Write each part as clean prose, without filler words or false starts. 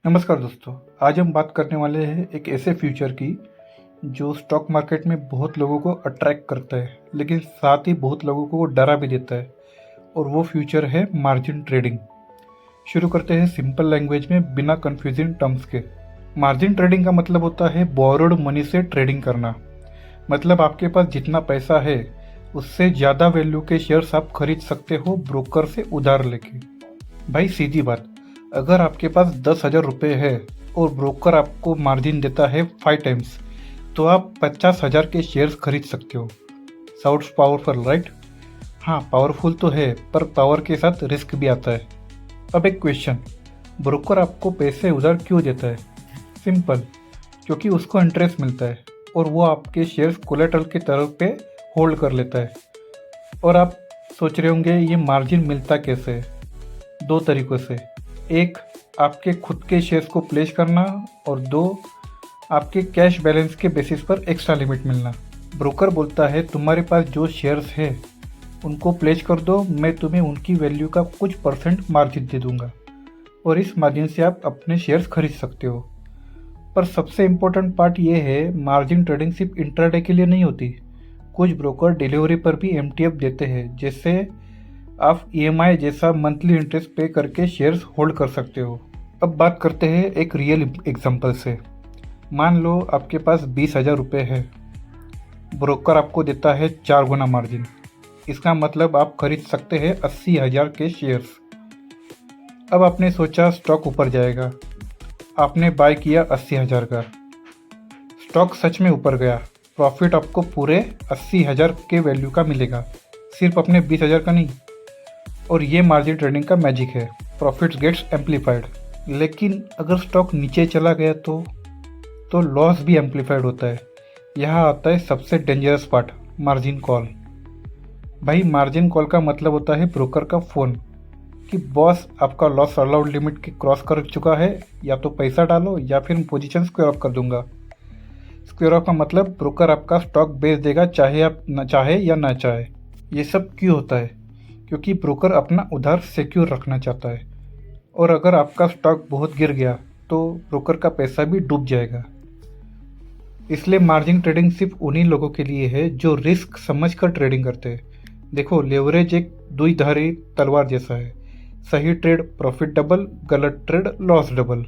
नमस्कार दोस्तों। आज हम बात करने वाले हैं एक ऐसे फ्यूचर की जो स्टॉक मार्केट में बहुत लोगों को अट्रैक्ट करता है, लेकिन साथ ही बहुत लोगों को वो डरा भी देता है। और वो फ्यूचर है मार्जिन ट्रेडिंग। शुरू करते हैं सिंपल लैंग्वेज में, बिना कंफ्यूजिंग टर्म्स के। मार्जिन ट्रेडिंग का मतलब होता है बोरोड मनी से ट्रेडिंग करना। मतलब आपके पास जितना पैसा है उससे ज़्यादा वैल्यू के शेयर्स आप खरीद सकते हो ब्रोकर से उधार लेके। भाई सीधी बात, अगर आपके पास 10,000 रुपये है और ब्रोकर आपको मार्जिन देता है 5 टाइम्स, तो आप 50,000 के शेयर्स खरीद सकते हो। Sounds powerful right? हाँ, पावरफुल तो है, पर पावर के साथ रिस्क भी आता है। अब एक क्वेश्चन, ब्रोकर आपको पैसे उधार क्यों देता है? सिंपल, क्योंकि उसको इंटरेस्ट मिलता है और वो आपके शेयर्स कोलेटरल के तरफ पे होल्ड कर लेता है। और आप सोच रहे होंगे ये मार्जिन मिलता कैसे है? दो तरीक़ों से। एक, आपके खुद के शेयर्स को प्लेस करना, और दो, आपके कैश बैलेंस के बेसिस पर एक्स्ट्रा लिमिट मिलना। ब्रोकर बोलता है तुम्हारे पास जो शेयर्स है उनको प्लेस कर दो, मैं तुम्हें उनकी वैल्यू का कुछ परसेंट मार्जिन दे दूंगा और इस मार्जिन से आप अपने शेयर्स खरीद सकते हो। पर सबसे इम्पोर्टेंट पार्ट ये है, मार्जिन ट्रेडिंग सिर्फ इंट्राडे के लिए नहीं होती। कुछ ब्रोकर डिलीवरी पर भी एमटीएफ देते हैं, जिससे आप ईएमआई जैसा मंथली इंटरेस्ट पे करके शेयर्स होल्ड कर सकते हो। अब बात करते हैं एक रियल एग्जांपल से। मान लो आपके पास 20,000 रुपये है, ब्रोकर आपको देता है 4 गुना मार्जिन। इसका मतलब आप खरीद सकते हैं 80,000 के शेयर्स। अब आपने सोचा स्टॉक ऊपर जाएगा, आपने बाय किया 80,000 का। स्टॉक सच में ऊपर गया, प्रॉफिट आपको पूरे 80,000 के वैल्यू का मिलेगा, सिर्फ अपने 20,000 का नहीं। और ये मार्जिन ट्रेडिंग का मैजिक है, प्रॉफिट्स गेट्स एम्पलीफाइड। लेकिन अगर स्टॉक नीचे चला गया तो लॉस भी एम्पलीफाइड होता है। यहाँ आता है सबसे डेंजरस पार्ट, मार्जिन कॉल। भाई मार्जिन कॉल का मतलब होता है ब्रोकर का फ़ोन कि बॉस आपका लॉस अलाउड लिमिट के क्रॉस कर चुका है, या तो पैसा डालो या फिर पोजीशन स्क्वायर ऑफ कर दूंगा। स्क्वायर ऑफ का मतलब ब्रोकर आपका स्टॉक बेच देगा, चाहे आप न चाहे या ना चाहे। ये सब क्यों होता है? क्योंकि ब्रोकर अपना उधार सिक्योर रखना चाहता है, और अगर आपका स्टॉक बहुत गिर गया तो ब्रोकर का पैसा भी डूब जाएगा। इसलिए मार्जिन ट्रेडिंग सिर्फ उन्हीं लोगों के लिए है जो रिस्क समझकर ट्रेडिंग करते हैं। देखो, लेवरेज एक द्विधारी तलवार जैसा है। सही ट्रेड प्रॉफिट डबल, गलत ट्रेड लॉस डबल।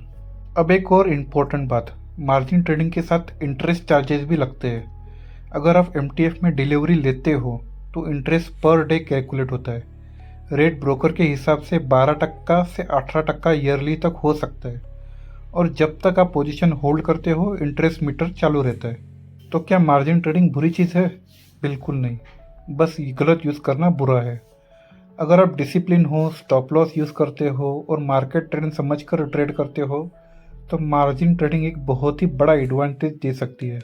अब एक और इम्पोर्टेंट बात, मार्जिन ट्रेडिंग के साथ इंटरेस्ट चार्जेस भी लगते हैं। अगर आप एमटीएफ में डिलीवरी लेते हो तो इंटरेस्ट पर डे कैलकुलेट होता है। रेट ब्रोकर के हिसाब से 12% से 18% ईयरली तक हो सकता है, और जब तक आप पोजीशन होल्ड करते हो इंटरेस्ट मीटर चालू रहता है। तो क्या मार्जिन ट्रेडिंग बुरी चीज़ है? बिल्कुल नहीं, बस गलत यूज़ करना बुरा है। अगर आप डिसिप्लिन हो, स्टॉप लॉस यूज़ करते हो और मार्केट ट्रेंड समझकर ट्रेड करते हो तो मार्जिन ट्रेडिंग एक बहुत ही बड़ा एडवांटेज दे सकती है।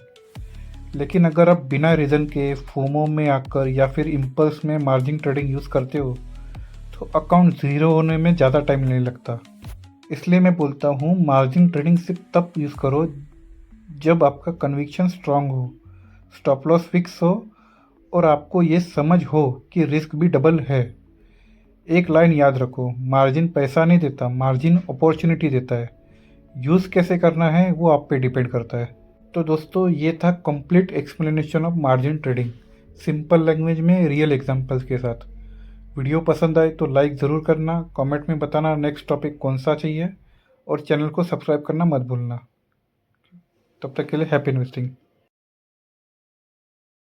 लेकिन अगर आप बिना रीज़न के फोमो में आकर या फिर इम्पल्स में मार्जिन ट्रेडिंग यूज़ करते हो तो अकाउंट ज़ीरो होने में ज़्यादा टाइम नहीं लगता। इसलिए मैं बोलता हूँ मार्जिन ट्रेडिंग सिर्फ तब यूज़ करो जब आपका कन्विक्शन स्ट्रांग हो, स्टॉप लॉस फिक्स हो और आपको ये समझ हो कि रिस्क भी डबल है। एक लाइन याद रखो, मार्जिन पैसा नहीं देता, मार्जिन अपॉर्चुनिटी देता है। यूज़ कैसे करना है वो आप पे डिपेंड करता है। तो दोस्तों, ये था complete explanation of margin trading, simple language में रियल एग्जांपल्स के साथ। वीडियो पसंद आए तो लाइक ज़रूर करना, कमेंट में बताना नेक्स्ट टॉपिक कौन सा चाहिए, और चैनल को सब्सक्राइब करना मत भूलना। तब तक के लिए हैप्पी इन्वेस्टिंग।